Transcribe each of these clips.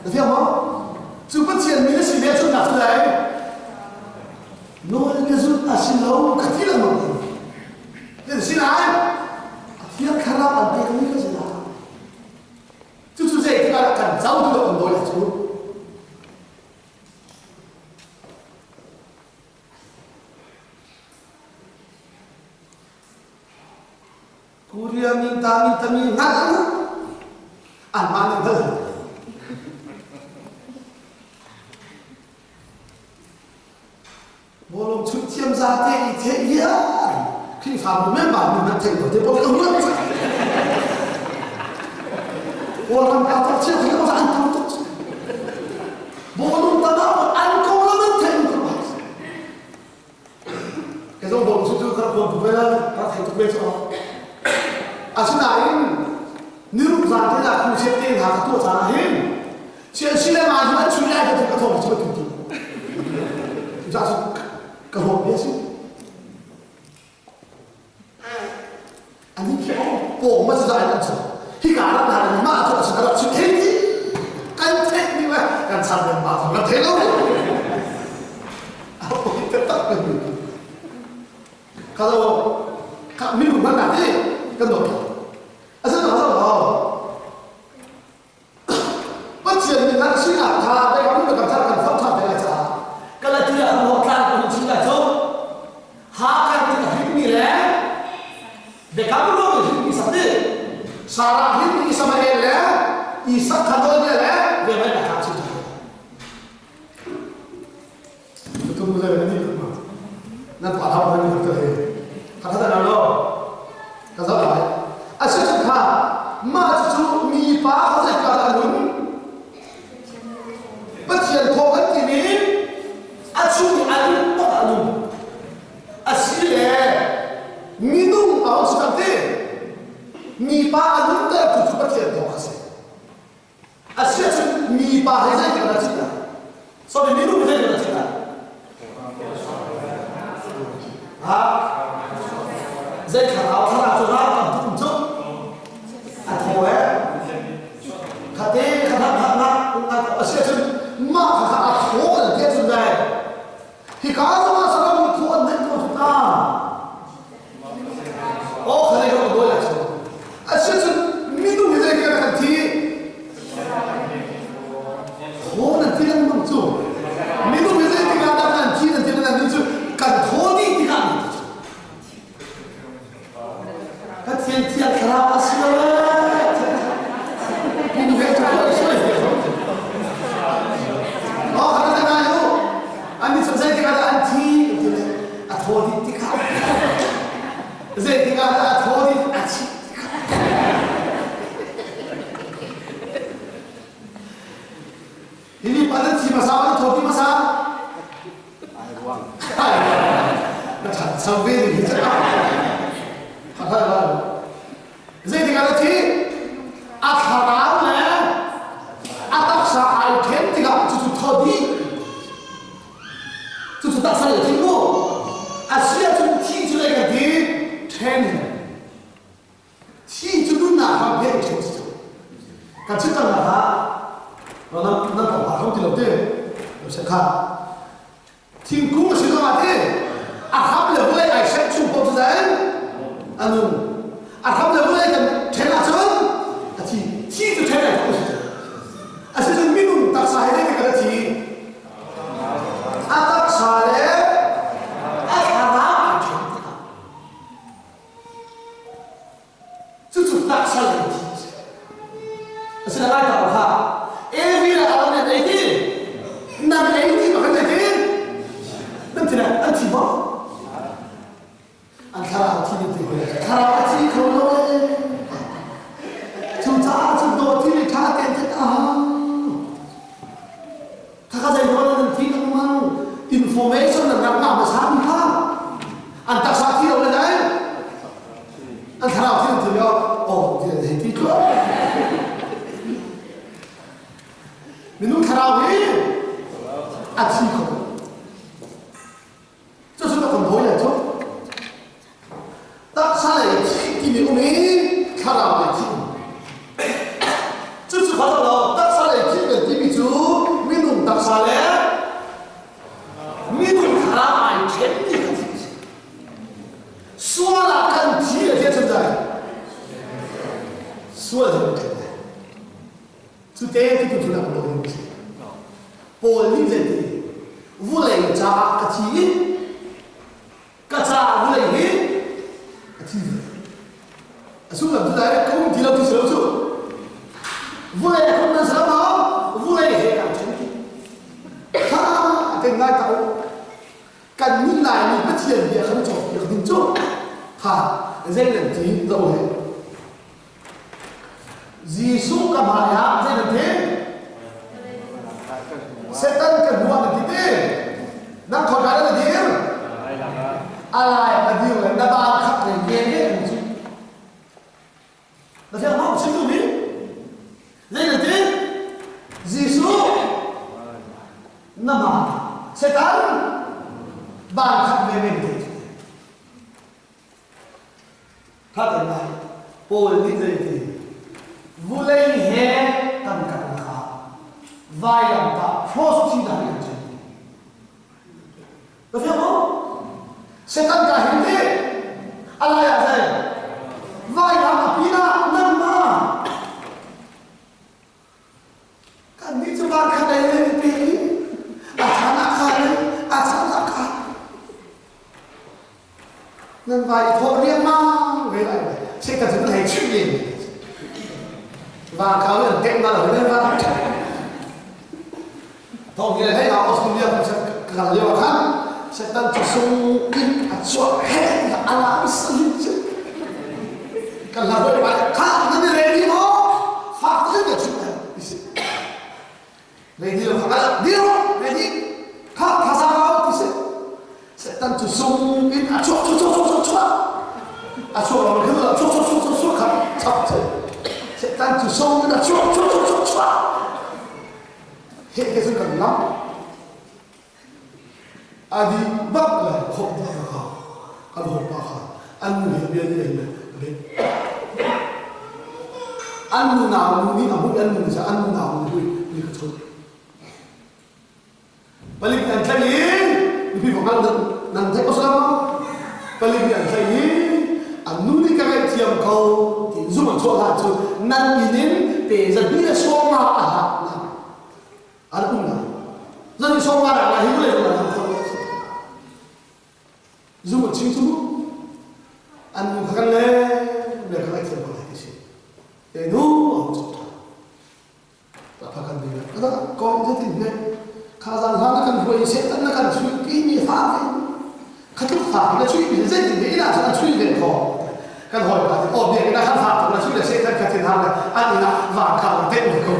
thấy không? Chú bất chiến mình sẽ biết chút nào chút đấy. Nói cái chút xin lâu cái gì là một cái xin ai? Thì nó khá là bản thân cái gì là chú dễ thì là cần giáo dục được đối là chú. Korea minta ngắt ăn mang được thôi. Vô lông chút chiêm ra thế nghĩa khi phạm mấy bạn mình thành của thế bố không luôn vô lông cao thật chiếc thì có ra ăn không tốt vô lông ta đó ăn không là mất thành của bạn cái dòng bồn chút các bồn tụi bây các thầy tụi bây cho à xin này nếu rằng thế là không xếp tiền hả các tổ trả hết chuyện xin em mà chúng ta chú lại thì các thổ chỉ có tụi tụi chúng ta cơ hội biết chứ anh ấy kiểu bộ mà sẽ làm sao khi cả nó là mà cho sự là sự thế gì cái thế như vậy càng sang bên bà thằng nó thế đâu ôi tất tất cái gì kalau các mình cũng làm thế cái đó à sao bất chiến mình đang suy nghĩ thà đây có những cảm giác cần phong trào thế này chả cái là thứ là một cái của chính là chỗ hạ cái thứ là hít mi lẽ để các bạn hít mi sắp đi Sarah hít mi sắp đi lẽ Isaac thay đổi lẽ về mấy cái khác chứ tôi muốn nói cái gì mà nên phải học cái gì thế thật là nào đâu cái gì vậy à sự thật mà chú mi phá có thể cả là đúng bất chiến thô cái gì nhỉ 아주 아는 거 아는 아시래 미동 아웃스한테 미바 아는 데 그쪽밖에 더 가세 아시아 미바 해야 되나 진짜 소리 미동 해야 되나 진짜 아 이제 하나 조나 좀 아토에 가대 가나 아시아 마 호는 됐는데 이 가서만 사람이 구원 된 거구나. 그래 이거 뭐야죠? 아 실제 믿음이 되게 같이. 돈은 되는 거죠. 믿음이 되게 하다가 기는 되는 거죠. 간 돈이 되가 안 되죠. 같이 티야 가라왔으면 이거 왜 저거 있어요? 하나잖아요. 아니 선생님이 가다 안티 아토디 티카 선생님이 가다 아토디 아치 티카 ini pada si masalah topi masa ayo na chan sampai ni chan apa 선생님이 가다 티 아카라네 아딱사 아이템티가 주주 터디 주주 딱사를听过 아시아 좀 티주래가 디 텐 티주도 나가 배를 쳤어 같이 따라가 너는 봐 형들 어때 요새가 팀고 시도하대 아합을 왜 아이색 충분하잖아 아는 아합을 왜 제나전 같이 티주 제나 아시아 민ung 딱사해야 되니까 같이 딱사래 아하라 주주 딱사래 아시아 나가 에비라 아는 에디 난 에디 막은 에디 넌트나 안티 뭐 안카라 티니 되고 카라 티 걸로 진짜 좀더 티니 다 땡겼다 가자 이거는 뒤로만 인포메이션을 남아 사람이야. 안딱 사티로 그러나요? 안 사람 어떻게 들려? 이제 뒤로. 민우 카라오이 아치코. 저 순간 뭐였죠? 딱 살아야 팀이 오니 카라오이 팀. 저 가다가 딱 살아야 팀이 팀이 tế thì cũng là một đồ hình gì bộ lý gì thì vô lấy cha cả chi cả cha vô lấy hết cả chi xuống làm thứ đấy cũng chỉ làm thứ sớm xuống vô lấy không nên sớm đó vô lấy hết cả chuyện ha cái ngay tao cần nhìn lại mình bất thiện việc không chọn việc tính chốt ha dây lần tí đâu hết Giêsu cả bài á dây lần thế Satan cần mua được cái gì đang còn cái là gì ai là điều là đã ba khắp để nghe hết là theo họ xin tôi biết dây lần thế Giêsu nằm Satan bàn khắp về mình thế khác cái này Paul đi dây thì vô lấy hè cần cần khá vai làm ta post chi đã nhận chân được không? Setan cả hiện thế Allah ya saya vai làm pina năm mà kan đi cho bạn khá đây lên đi achana khá nên vai thọ riêng mà về lại sẽ cần phải thấy chuyện gì và khá là kẹm ra ở đây và thôi cái này thấy nào Australia cũng sẽ gần như là khác sẽ tăng chỉ số in chọn hết là Allah sẽ linh cần là vậy bạn khác nó như thế đi nó phạt rất là chuyện này này đi là phải đi rồi này đi khác thà sao đâu thì sẽ tăng chỉ số in chọn là mình cứ là chọn khác chọn sẽ tăng chỉ số là chọn hết cái sự cần lắm đi bắt lại không bao giờ ăn hộp bao giờ ăn nhiều biến như này ăn mù nào mù đi nào mù ăn mù sẽ ăn mù nào mù đi cái chỗ balik yang saya lebih bukan dan saya Islam balik yang saya anu ni kalau tiang kau di zaman tua tu nan ini pezat dia semua ada pun jadi semua ada hidup lagi dalam zaman cintu anu kan le mereka lagi terbaik di sini itu orang cinta apa kan dia ada kau jadi ni khazan hang kan voi setan kan chui ki ni fa ve khatu fa na chui bi zai ni ina sa chui ve ko kan hoi ba o bi ina khan fa na chui le setan ka tin hang an ina va ka te ko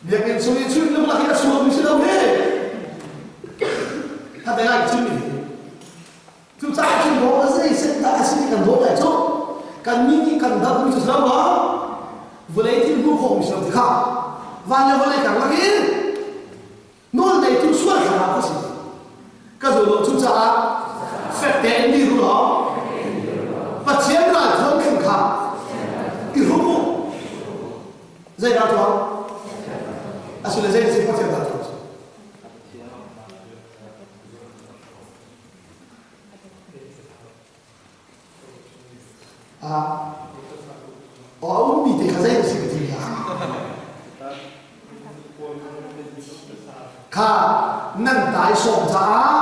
dia kan chui lu la kita suami mi sedang he ta de ai chui ni tu sa chui bo zai setan asli kan bo la cho kan ni kan da mi sedang ba Volei til bu khom sơ thì khác và nhà volei cả lagi nol này tu suốt cả nào gì cái rồi chúng ta phép tiền đi rồi đó và chiếm lại không khinh khả cái hữu vụ dây đào thoáng sự là dây gì có thể đào thoáng ông bị thế khá dễ gì cái gì khá nâng tái sổ giá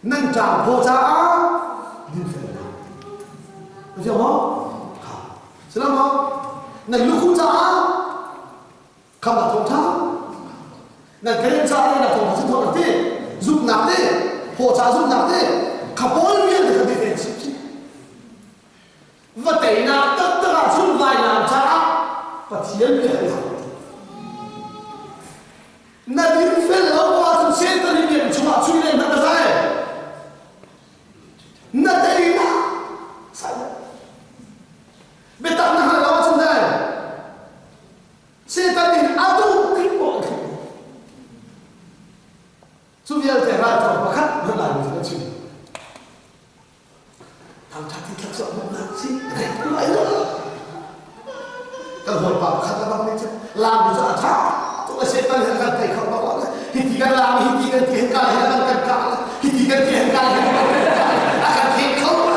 nâng trả bộ giá đi phê được chưa không? Khá sẽ làm không? Nâng lúc khúc giá không là thông thác nâng cái lên giá đây là thông thác xin thôi là thế giúp nạp thế bộ giá giúp nạp thế khá bối miên thì khá đi phê và tẩy nào tất cả chung vài làm cha và chiến về hệ thống là những phê lỡ qua trong xe ta đi biển chúng họ chui lên thật ra là tẩy nào sai đấy bê tặng là lo trong đây xe ta đi áo tu kinh bộ chú viên thể ra trong và khắc rất là người ta chịu thằng cha thì thật sự một lần gì này cũng vậy nữa cái hồi bảo khăn là bằng chứ làm được cho cha tôi là sẽ tăng hơn gần thầy không bảo là thì cái làm thì cái tiền cái là gần cả thì cái tiền cái là gần cả thì không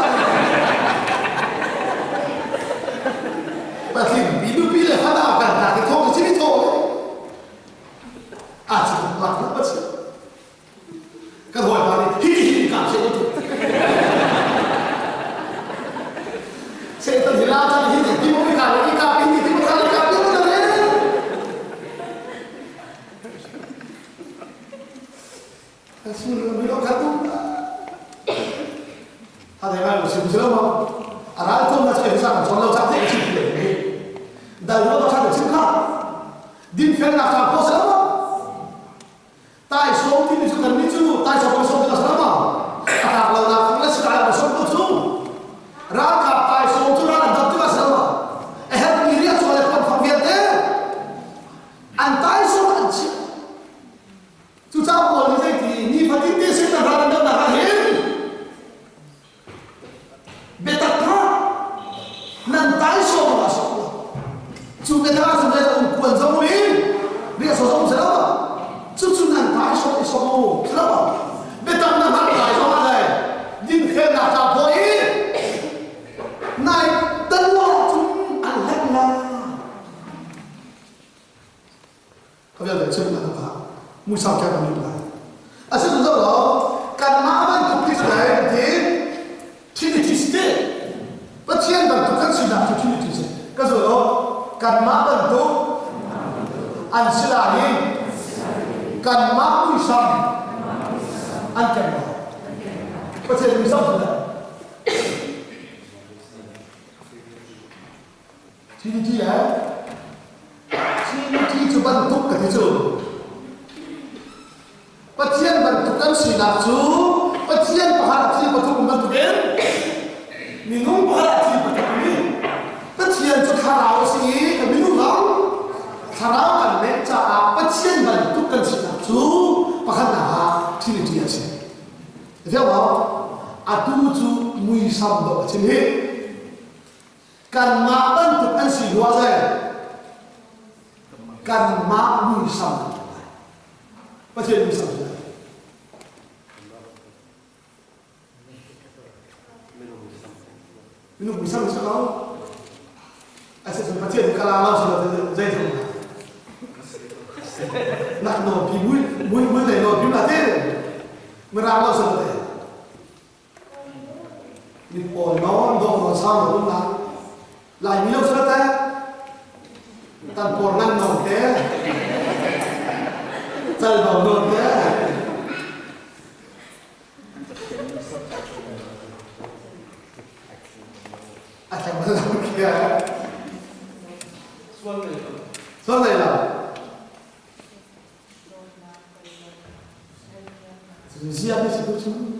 này là một sự sớm không ra không là chuyện rằng cho lâu chắc thế chỉ để đời nó có được chứng khác đi phiền là chẳng có sớm không tại số thì mình chỉ cần biết chú tại sao con số thì là sớm không à là không là sẽ là số của chú ra cả tại số chú ra là đập chú là sớm không hết nghĩ ra cho lại con phạm việt thế anh tại số anh chị chú cháu còn như thế thì ni phải tin sẽ là ra đâu là hết beta nan tai so la so chu beta so da un kuan zo mi bi so so se la chu chu nan tai so so mo se la beta nan ha tai so ma dai din khe na ta po yi nai tan lo chu an la la có giờ để chân là ta mu sao cái mình lại à sẽ rồi đó cần má ban tục cái này thì Trinity bất thiên bằng tục các sự làm cho Trinity cái rồi đó cần má bằng tục anh sẽ là gì cần má mũi sầm anh cần đó bất thiên mũi sầm rồi Trinity đấy Trinity cho bằng tục cái gì bất thiên bằng tục các sự làm chú bất thiên bảo hạt thiên bằng tục bằng tục đến mình không có là gì mà cái gì bất thiên cho khá nào gì cái mình không lắm khá nào cần đến cho bất thiên bằng tục cần sự làm chú và khá nào thì là gì chứ thấy không à tu chú mùi sầm độ trên hết cần mà bên tục ăn xì hoa rồi cần mà mùi sầm bất thiên mùi sầm rồi minum bisa masuk kau, asyik seperti itu kalau Allah sudah jadi tu, nak no pi bui dari no pi mati, merana sudah tu, ni pon no dong sama pun lah, lain minum sudah tu, tan pornan no tu, cel no tu. Akan malam kia, soal ni lah. Siapa ni sebut semua?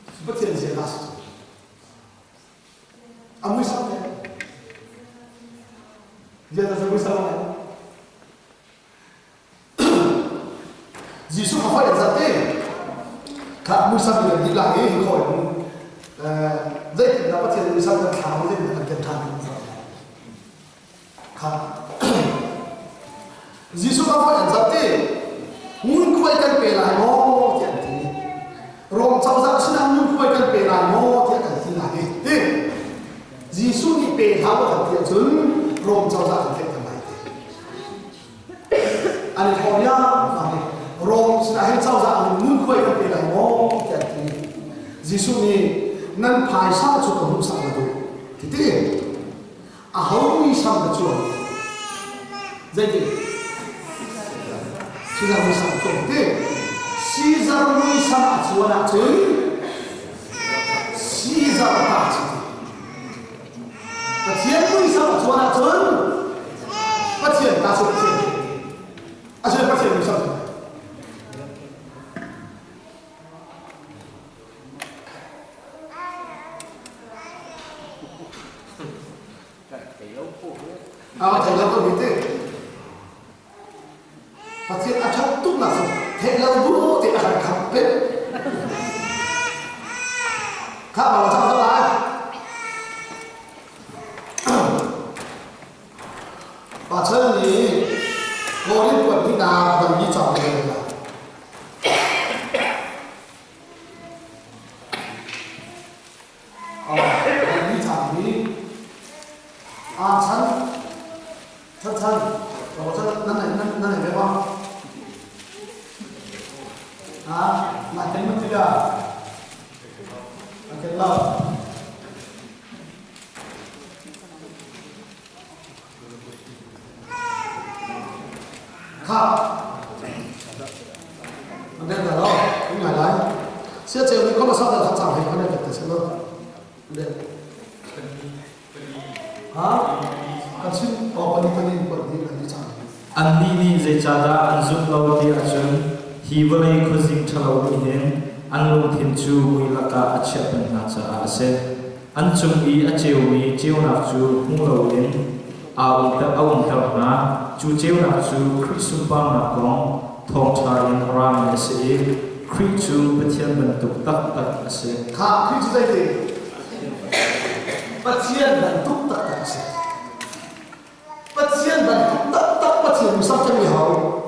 Seperti yang saya rasa. Amui sampai. Dia tak sebut sama. Yesus apa yang zati? Kamu sampai di lagi kau. Dây thì nó có thể đi sau cái tháo lên thành cái thằng khá Giêsu có phải nhận ra thế muốn quay căn bề lại mô thì anh thì rồi sau đó xin anh muốn quay căn bề lại mô thì anh thì lại thế Giêsu đi bề tháo vào thành tiền chứng rồi sau đó thành cái lại anh hỏi nhá rồi xin anh sau đó muốn quay căn bề lại mô thì anh thì Giêsu đi nan phai sa chu ka hum sang la do tite a hawi sang da chu zai de Caesar mu sang chu tite Caesar mu sang a chu na chu Caesar ta chu ta thiên mu sang a chu na chu pa thiên ta chu thiên a chu pa thiên mu sang thầy lâu có biết thế, phát hiện ăn chắc túc là thầy lâu bố thì ăn khắp hết, khác bảo là sao lại, và chân thì có đến quầnที่นาbằng như chọnเลยlà như chọn đi chân rồi chân năn này biết không lại thấy mất chưa ok lâu khác nên là đó cũng phải đấy sẽ chơi với con là sao là khán giả hay cái này được sẽ luôn được hả anh xin có phần đi chẳng anh đi dây cha đã anh giúp lâu thì anh chun hi vợ lấy khơi dinh cha lâu đi hen anh luôn thiên chu mui là cả anh chấp nhận hạt cha sẽ anh chung ý anh chiêu nạp chu mua lâu đến ông theo na chu chiêu nạp chu Christ bang nạp con thong cha in ram này sẽ Christ chu bất thiên bần tục tắc sẽ khá Christ đây thì bất thiên bần tục tắc sẽ bất thiên bần tục tắc bất thiên sắp chân hậu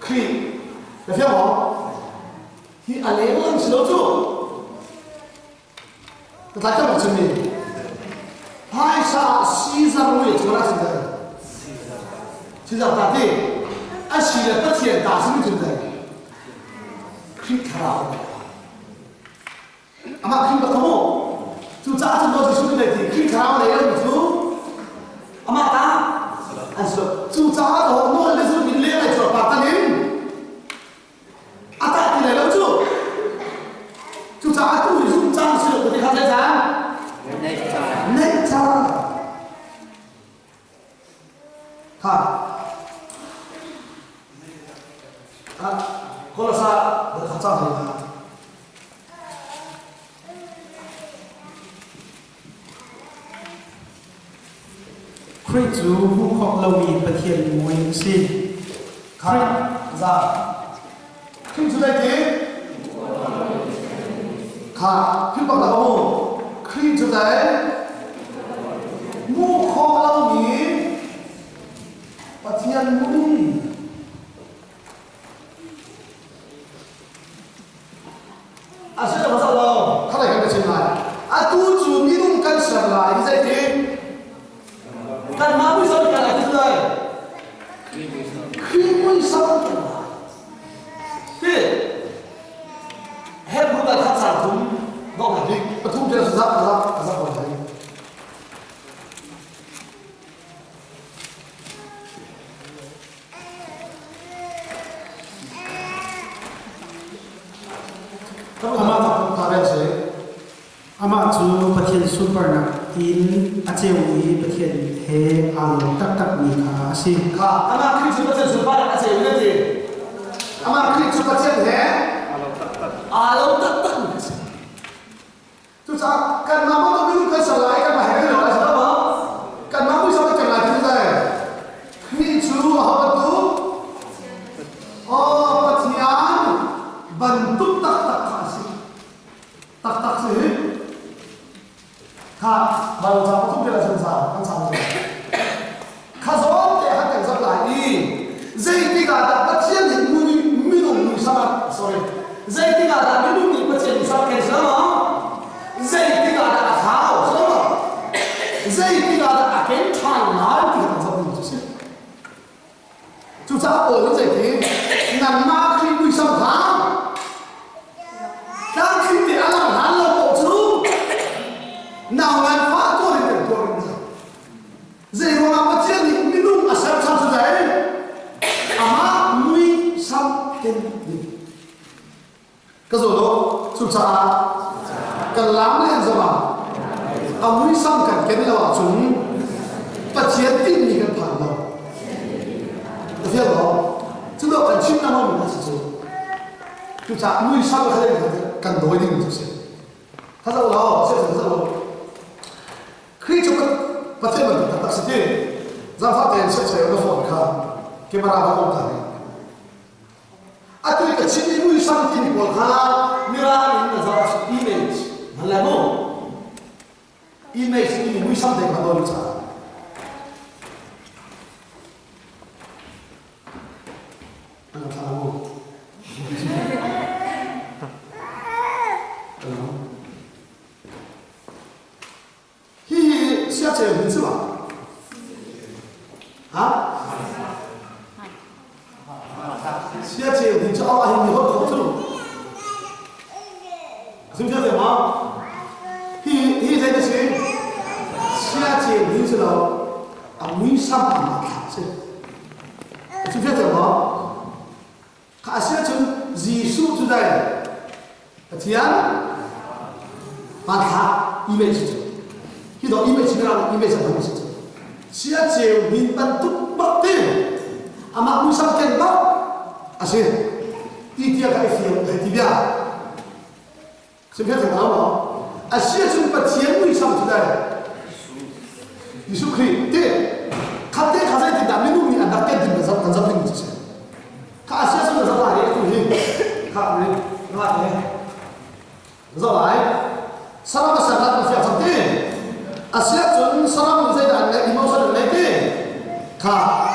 Christ được không? Thì anh ấy làm gì đâu chứ? Tại sao mà chúng mình hai sa si ra nuôi chúng ta chúng ta chúng ta ta đi anh si là bất thiện ta chúng chúng ta khi thảo mà khi mà không chúng ta chúng tôi chúng ta thì khi thảo này là một thứ mà ta anh sợ chúng ta đó nó là sự mình liên lại cho bạn ta đến à ta thì này đâu chứ chúng ta tu thì chúng ta sử dụng cái khăn giấy dán nature ha kalau saya berkata dengan Christ chuผู้ครองเรามีประเทศมวยสิ้น Christ ra Christ đây thế ha Christ bằng đâu Christ đây mu kho lao miประเทศมุ้งอาเซียนภาษาเราข้าได้กันเป็นเช่นไรอาตูจูมีนุ่งกันสักหลายใจทีกันมาไม่สนกันอะไรเลยคือไม่สนกันที่เห็นบุญการทักษะทุ่มบอกแบบนี้ประทุมเจริญทรัพย์คนไทยอามาจูประเทศซูเปอร์นักอินอาเจวีประเทศเฮอาลตักมีขาสิค่ะอามาคริสต์ประเทศซูเปอร์นักอาเจวีนั่นเองอามาคริสต์ประเทศเฮอาลตักทุกท่านกันมาไม่ต้องมีการสลายกันมาเห็นหรืออะไรสักอย่างกันมาไม่ชอบกันอะไรที่ไหนคริสต์ว่าประตูประเทศบรรทุกตักสิตักสิค่ะบางชาวประทุมเจริญศึกษาทั้งสามคนข้าสอนแต่หักกันสักหลายนี่ใจที่กาดประเทศนี้มีนุ่มมีสมัคร sorry ใจที่กาดมีนุ่มมีประเทศนี้สมัครกันใช่ไหมใจที่กาดข้าวใช่ไหมใจที่กาดเก่งทางไหนที่กาดจะมีจุดเชื่อจุดจะโอ้ยใจที่นั่นมาคือมีสำคัญการคิดที่อะไรหันเราบอกชูnào ngàn phá tôi thì tôi dễ hoa mà chia thì mình đúng là xem sao cho đấy mà nuôi xong tên gì cái rồi đó chúng ta cần lắm lên rồi mà nuôi xong cần cái này là chúng và chia tin gì cần phản đâu được chưa đó chúng ta cần chim năm mình là sử dụng chúng ta nuôi xong cái này cần đối định một chútถ้าเราเชื่อถือเราkhi chúng taประเทศมันตัดสินใจจะฟ้าเตียนเชื่อใจเราฟ้องข้าเกี่ยวกับเราต้องการอันนี้ก็ชิ้นนี้มุ่งสั่งที่มีผลข้ามีร้านนี้จะรับอีเมจนั่นแหละมั้งอีเมจที่มีมุ่งสั่งเด็กมาโดนจ้าอันนั้นทำมั้ง下次有名字吧？啊？下次有名字，阿拉你好口住，是不是这样吗？这个是下次有名字了，没上嘛，是不是这样吗？看下次耶稣就在， Pathian Matha image Khi đó image là image là image Sia chiều nhìn tân túc bắc tên Ama cũng sang kênh bắc Asi Ý tia cái phiền hay tí bia Xem phép thằng nào mà Asia chúng Pathian cũng sang thế này Giêsu Christ thế khát thế khát thế thì đã mình cũng ăn đặt tên thì mình dập hình chứ khát Asia chúng là dập lại cái gì khát này nó lại này dập lại sao mà sao lại phải làm thế Asia chúng sao mà dễ dàng này emotion này thế khát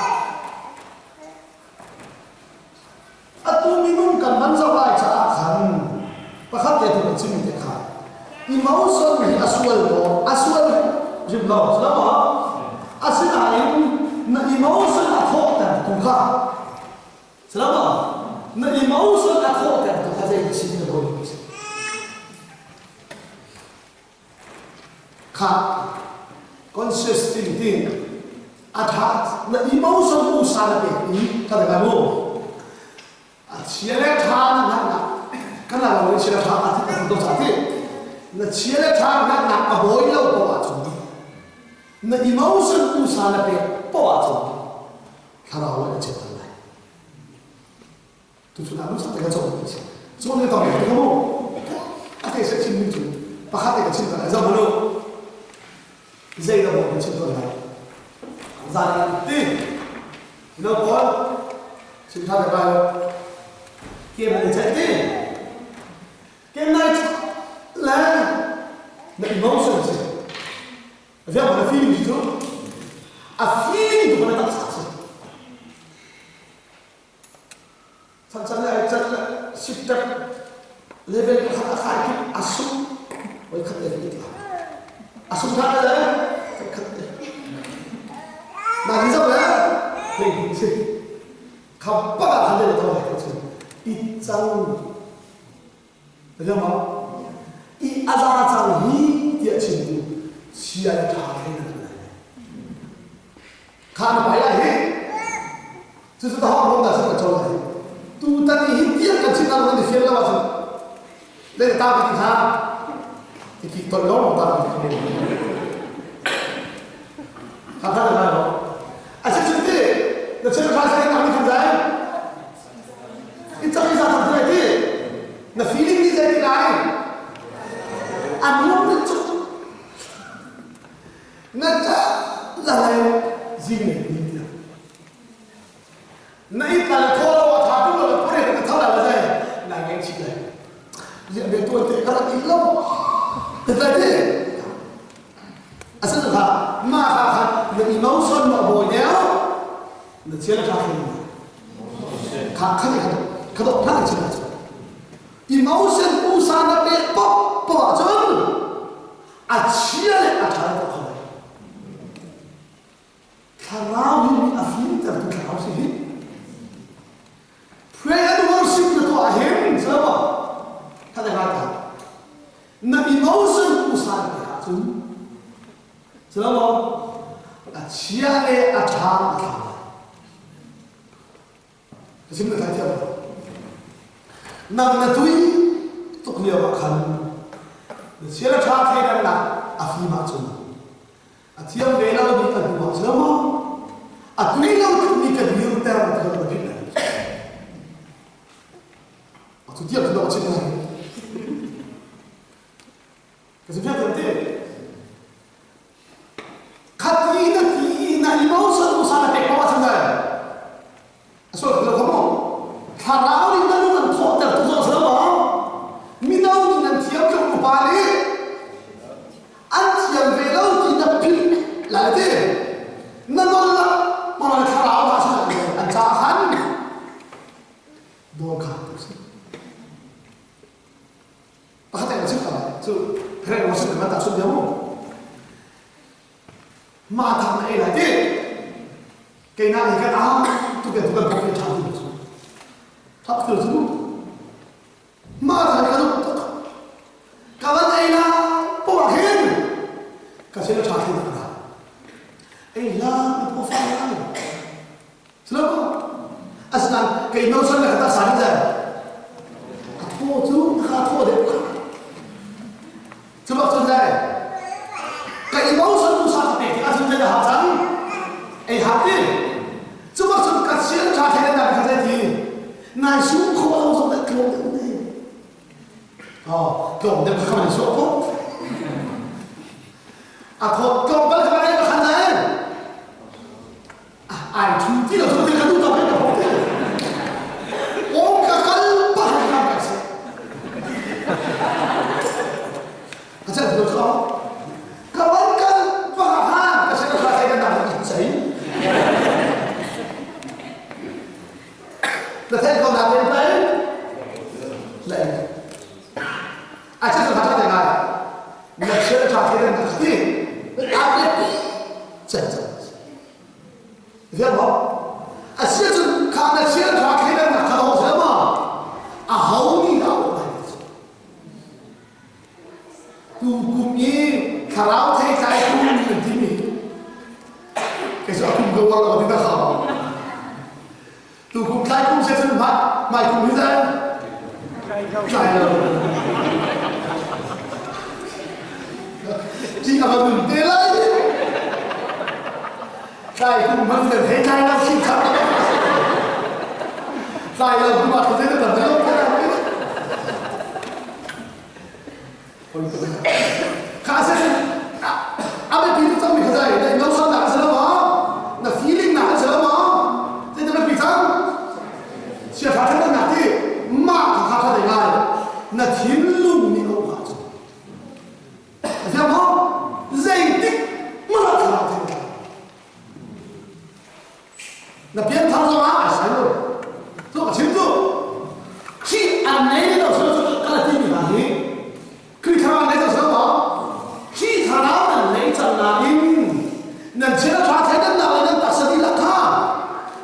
atu minum kan man dập lại chả khăn và khát thế thì mình chỉ mình thế khát emotion này asual Jim lo, selama asinain na emotion athotan tukha. Selama na emotion athotan tukha jadi sini boleh. Kha conscious thinking athat na emotion usana pe ni kada kamu. Chiale than na kana lo chiale than athi to sati. Na chiale than na avoid lo ko achu. Na emotion usana pe po acho khara wa che ta lai tu chuna nu sa te ga cho ni so ne ta me ko mo a te se chin ni tu pa kha te ga chin ta za mo lo zai da mo chin to lai za ni ti no ko chin ta da ba ke ma ne che ti ke nai la na emotion che Abbiamo una feeling di tutto, a feeling di come è stato. Sanzana sitta level kata asum, oi kata itu. Asum kata lah, kata. Nah, apa? Hei, sih. Kappa ada di tahu itu. Itang, bagaimana? I azar ni dia cinta. Siapa cakap ini? Karena bayar ini, sesuatu hal orang dah sempat coba. Tu tadi Hindia kan cinta orang di film apa tu? Lepas tahu kita, kita tolong tahu kita. Apa nama? Asyik cinta, macam mana saya kami kerjai? Itu bisa terjadi. Na feeling ni jadi lain. Anu itu Nata lalai zine ni. Nai kala thora wa thatu lo pure ka thora la jai na ngai chi lai. Je be to te kala illo. Tete. Asal tha ma ha na emotion mo bo ne. Na chela tha ni. Ka khani ka do na chi la. Emotion usana pe pop po chon. A chia le a thara ko. Kalau ini afilitar tu kalau sih, prayer worship tu ahem sama, kata kata, na emotion usah kita tu, sama, aciale atham atham, kesimpulan kata apa? Na tui tu kena makan, aciale atham kita nak afilitar tu, aciam bela lebih kedua sama. Atui lau ni ka diu terang ka ka bina. Atu dia ka do chin nai. Kasi dia tente. Khati na emotion usana pe ko chin nai. Aso ka ko mo. Kharau ni na nan tho ter tu zo sa ba. Minau ni nan thiam ka ko pa le. An thiam ve lau ti na pil la de. Na no la Mana cara awak sahaja, ancaman dua kali. Apa yang macam apa? Tu, kerana macam mana tak sudah mu. Mata mana lagi? Kena ikan tu kan pakai cari. Tak terus tu. Mata ikan tu. Kawan ina, pemahin. Kasih cari nak. Lah, apa faedah? Kenapa? Asal keinginan saya kata sahaja. Aku tu, aku Kau dah kau mana suap pun? Aku kau balik kemana ke kantor? Ai cuti lah tu kita tu tak payah kau. Oh kakak paham kan sih? Macam tu kau. Kawan kan paham kasi kau saya kan dah saya. Lepas kau dah sampai, lagi. Asyik tu kata dengar. Lecture cakap dengan pasti. Apa? Jangan. Dia apa? Asyik tu kata lecture cakap dengan kalau siapa? Ahau ni dah. Tu kumi kalau saya tu nanti ni. Kasi aku gawar aku tidak tahu. Tu kumi saya kumi saya tu mai kumi saya. Saya. Chỉ là mình tê lấy Đây cũng vẫn được thấy trai đâu xin thật Đây là cũng mặt thế là thế không thế nào khá sẽ áp lực tí trong mình cái này để nấu xong đã sớm đó là feeling đã sớm đó thế nên là bị thắng sẽ phát triển là nạt đi mà khá khá để ngay là thiên lùng như ông phát thấy không? Dây tích mà là thế nào thế này là biến thắng ra má phải sáng rồi rồi cả chính rồi khi anh ấy đâu sớm cái là tin gì mà gì khi thằng anh ấy đâu sớm đó khi thằng nào là lấy chân là in nên chỉ là thoát thế nên nào nên ta sẽ đi lạc ha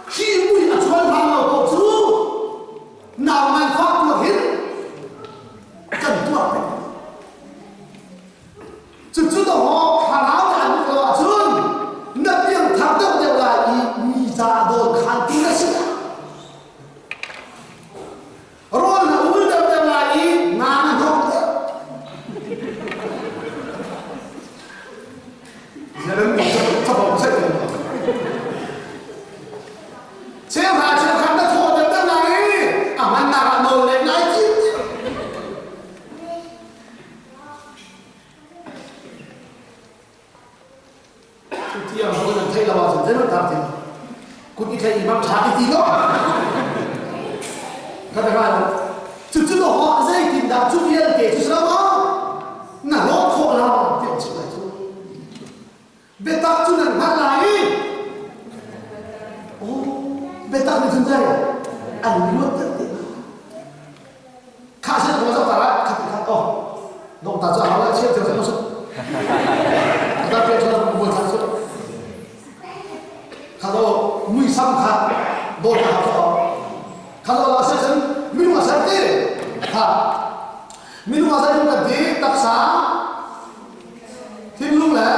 khi mùi là chuan thằng nào cổ chú nào mang phát của hiến cần tuột đấy chúng ta họ khả năng là những cái chuyện nợ tiền thắng được đều là ý ra đồ khăn tí là sự rồi là uống được đều là ý ngàn không được giờ đến một trăm bóng sẽ được chế hòa chế khăn đã thua được đều là ý mà nào nổi lên lại chứที่เราควรจะใช้ระบายสิ่งที่มันทำถึงคุณอีกใครอีกบ้างช้าอีกทีก็เข้าใจไหมจุดจุดหัวใจกินดาวจุดเดียวเกิดจุดแล้วมั้งน่ะโลกโคราเดี๋ยวจุดไหนจุดเบต้าจุดนั้นมันไหลโอ้เบต้าไม่สนใจอันนี้ว่าเด็ดข้าเชื่อตัวเจ้าตาละข้าติดข้าอ๋อลงตาเจ้าเอาละเชื่อเจ้าเจ้าสุดแต่เป็นชนบุญทันสุดเขาไม่ซ้ำค่ะโดนเขาเขาเราเสียฉันไม่รู้ว่าสักทีค่ะไม่รู้ว่าสักทีกันดีตักษาทิ้งลุงแหละ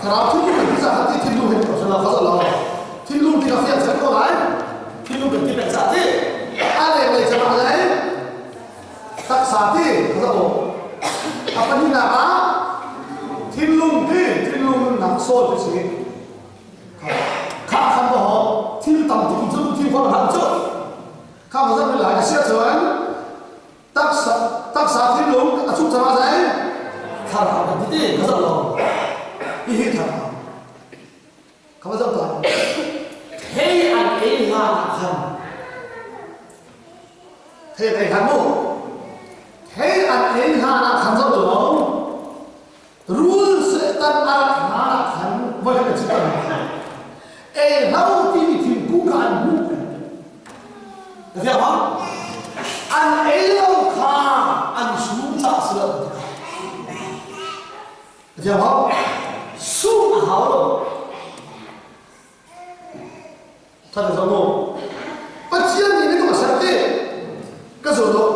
ครับทิ้งลุงกันที่สักทีทิ้งลุงเห็นกับฉันเราเขาเราทิ้งลุงที่เราเสียฉันก็ไหลทิ้งลุงกันที่เป็นสักทีอะไรเลยจะมาเลยตักษาที่เขาบอกapa ni nakทิ้งลุงที่ทิ้งลุงหนังโซ่ไปสิข้าคำบอกที่ต่ำที่จุดที่คนหันจุดข้าพเจ้าเป็นหลายเสียเฉินตักษาทิ้งลุงชุบจะมาไหนข้าเราแบบนี้เขาจะลองอีกท่าข้าพเจ้าตอบเฮ้ยอันเองงานขันเฮ้ยไอ้ขันมุเฮ้ยอันเองงานขันจะลองrules dan alat kan boleh kita how ini bukan tapi apa an elo ka an suta sudah tapi apa su hao tak ada semua. Baca ni itu masalah. Kesuatu